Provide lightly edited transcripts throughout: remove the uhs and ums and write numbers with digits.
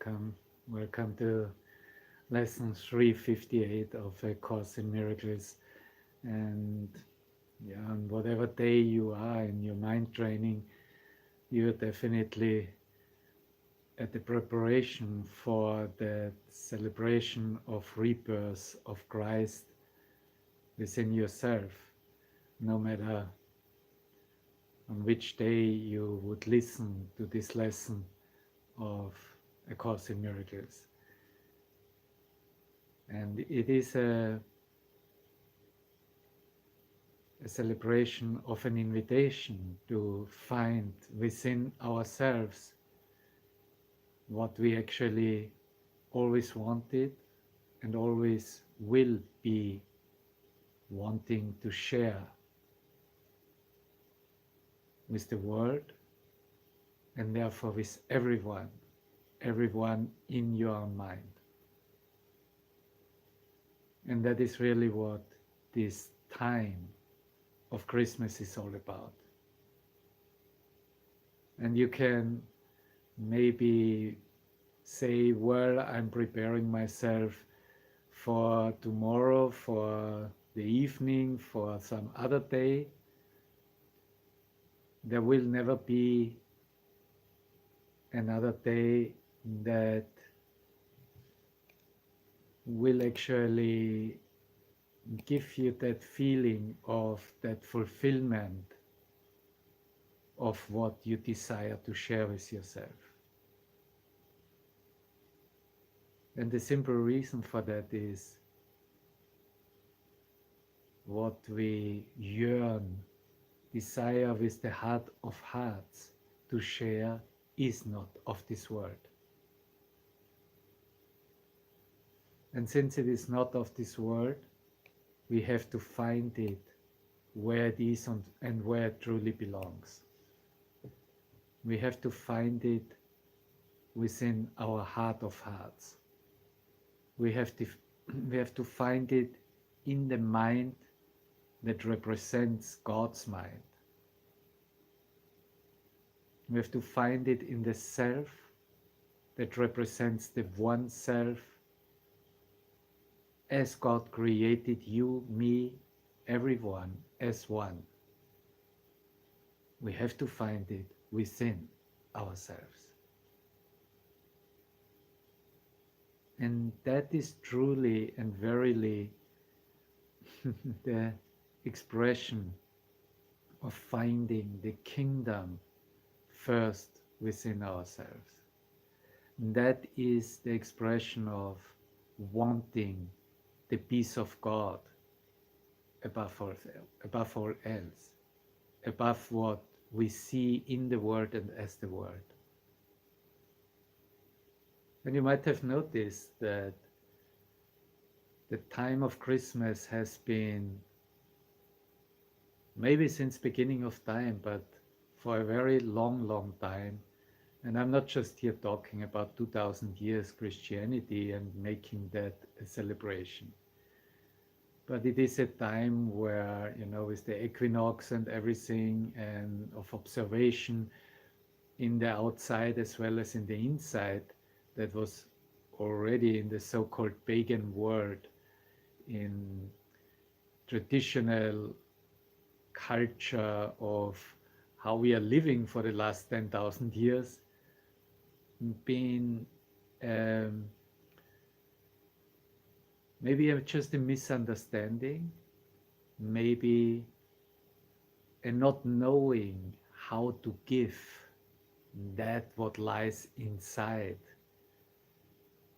welcome. Welcome to lesson 358 of A Course in Miracles. And on whatever day you are in your mind training, you're definitely at the preparation for the celebration of rebirth of Christ within yourself, no matter on which day you would listen to this lesson of A Course in Miracles. And it is a celebration of an invitation to find within ourselves what we actually always wanted and always will be wanting to share with the world, and therefore with everyone in your mind. And that is really what this time of Christmas is all about. And you can maybe say, well, I'm preparing myself for tomorrow, for the evening, for some other day. There will never be another day that will actually give you that feeling of that fulfillment of what you desire to share with yourself. And the simple reason for that is what we yearn, desire with the heart of hearts to share is not of this world. And since it is not of this world, we have to find it where it is and where it truly belongs. We have to find it within our heart of hearts. We have to find it in the mind that represents God's mind. We have to find it in the self that represents the one self as God created you, me, everyone as one. We have to find it within ourselves. And that is truly and verily the expression of finding the kingdom first within ourselves. And that is the expression of wanting the peace of God above all else, above what we see in the world and as the world. And you might have noticed that the time of Christmas has been, maybe since beginning of time, but for a very long time. And I'm not just here talking about 2000 years Christianity and making that a celebration. But it is a time where, with the equinox and everything, and of observation in the outside as well as in the inside, that was already in the so-called pagan world, in traditional culture of how we are living for the last 10,000 years, been maybe just a misunderstanding, maybe a not knowing how to give that what lies inside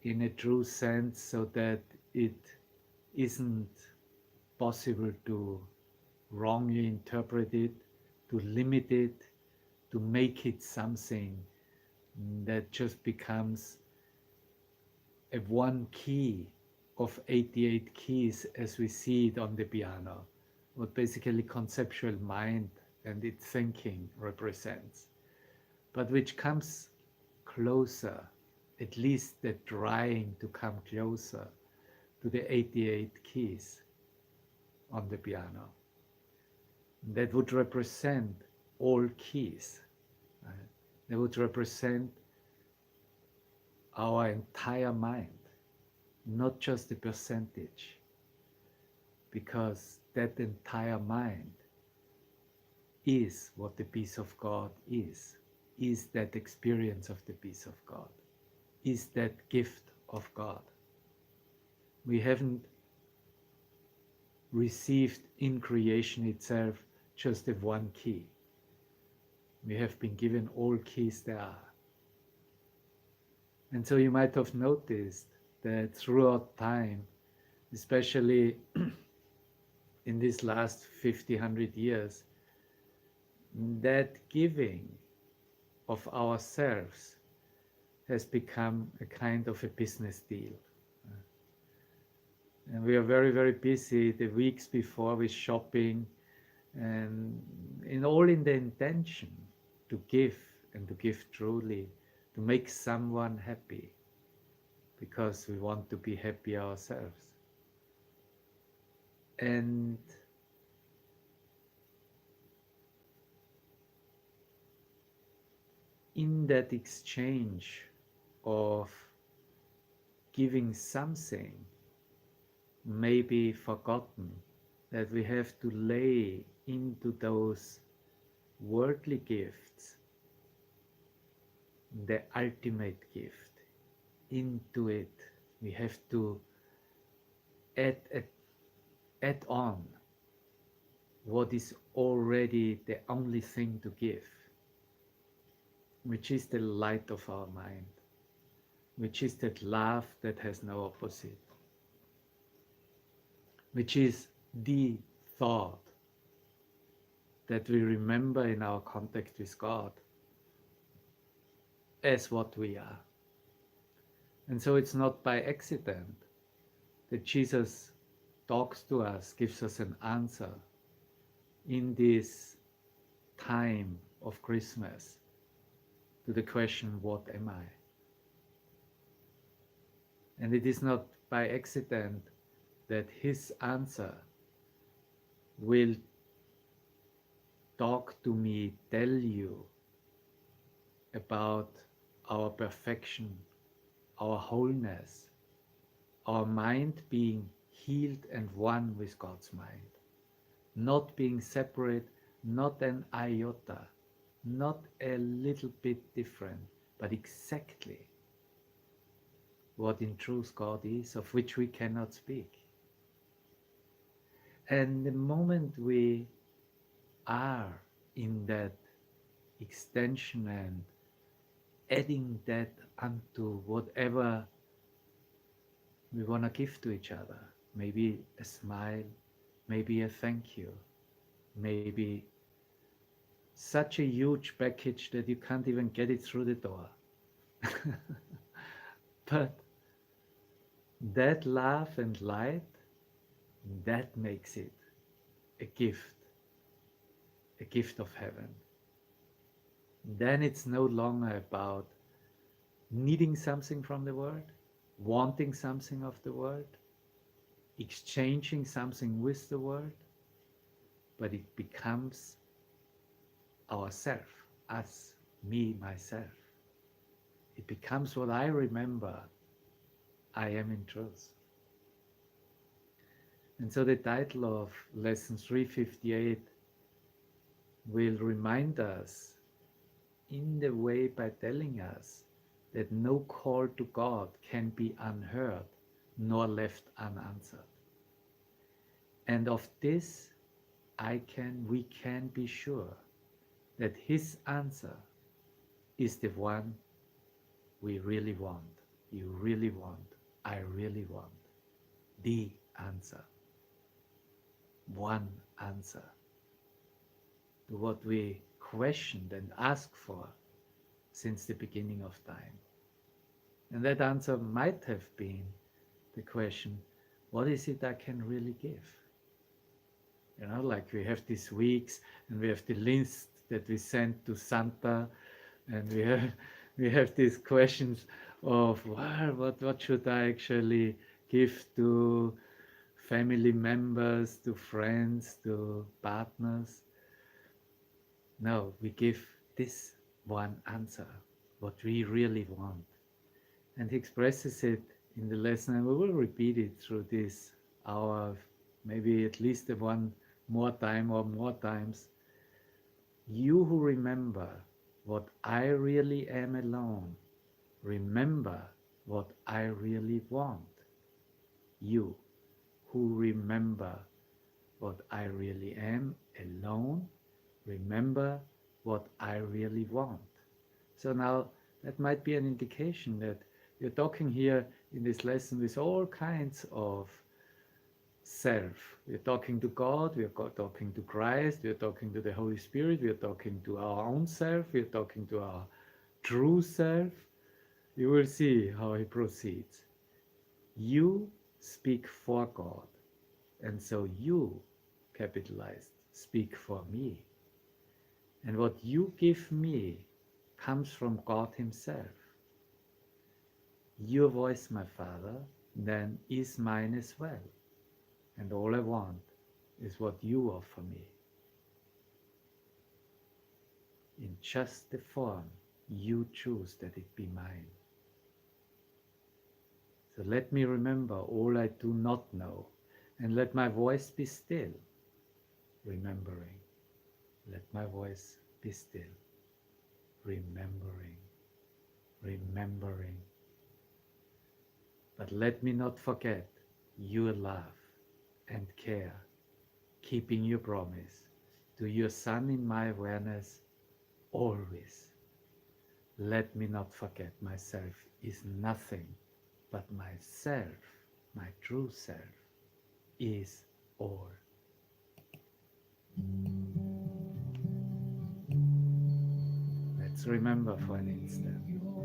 in a true sense, so that it isn't possible to wrongly interpret it, to limit it, to make it something that just becomes a one key of 88 keys as we see it on the piano, what basically conceptual mind and its thinking represents, but which comes closer, at least the trying to come closer to the 88 keys on the piano. That would represent all keys. Right? They would represent our entire mind, not just the percentage, because that entire mind is what the peace of God is that experience of the peace of God, is that gift of God. We haven't received in creation itself just the one key. We have been given all keys there are. And so you might have noticed that throughout time, especially in these last 50, 100 years, that giving of ourselves has become a kind of a business deal. And we are very, very busy the weeks before with shopping and all in the intention to give and to give truly, to make someone happy because we want to be happy ourselves. And in that exchange of giving something, maybe forgotten that we have to lay into those worldly gifts the ultimate gift. Into it we have to add on what is already the only thing to give, which is the light of our mind, which is that love that has no opposite, which is the thought that we remember in our contact with God as what we are. And so it's not by accident that Jesus talks to us, gives us an answer in this time of Christmas to the question, what am I? And it is not by accident that his answer will talk to me, tell you about our perfection, our wholeness, our mind being healed and one with God's mind, not being separate, not an iota, not a little bit different, but exactly what in truth God is, of which we cannot speak. And the moment we are in that extension and adding that unto whatever we want to give to each other, maybe a smile, maybe a thank you, maybe such a huge package that you can't even get it through the door. But that love and light, that makes it a gift of heaven. Then it's no longer about needing something from the world, wanting something of the world, exchanging something with the world, but it becomes ourself, us, me, myself. It becomes what I remember I am in truth. And so the title of lesson 358 will remind us in the way by telling us that no call to God can be unheard nor left unanswered. And of this we can be sure that his answer is the one we really want, you really want, I really want. The answer. One answer to what we questioned and asked for since the beginning of time. And that answer might have been the question, what is it I can really give? You know, like we have these weeks and we have the list that we send to Santa, and we have these questions of, well, what should I actually give to family members, to friends, to partners? No, we give this one answer, what we really want. And he expresses it in the lesson, and we will repeat it through this hour, maybe at least one more time or more times. You who remember what I really am alone, remember what I really want. You who remember what I really am alone, remember what I really want. So now that might be an indication that we're talking here in this lesson with all kinds of self. We're talking to God, we're talking to Christ, we're talking to the Holy Spirit, we're talking to our own self, we're talking to our true self. You will see how he proceeds. You speak for God, and so you, capitalized, speak for me. And what you give me comes from God Himself. Your voice, my Father, then is mine as well. And all I want is what you offer me. In just the form you choose that it be mine. So let me remember all I do not know, and let my voice be still, remembering. Let my voice be still, remembering, remembering. But let me not forget your love and care, keeping your promise to your Son in my awareness always. Let me not forget myself is nothing, but myself, my true self, is all. Let's remember for an instant.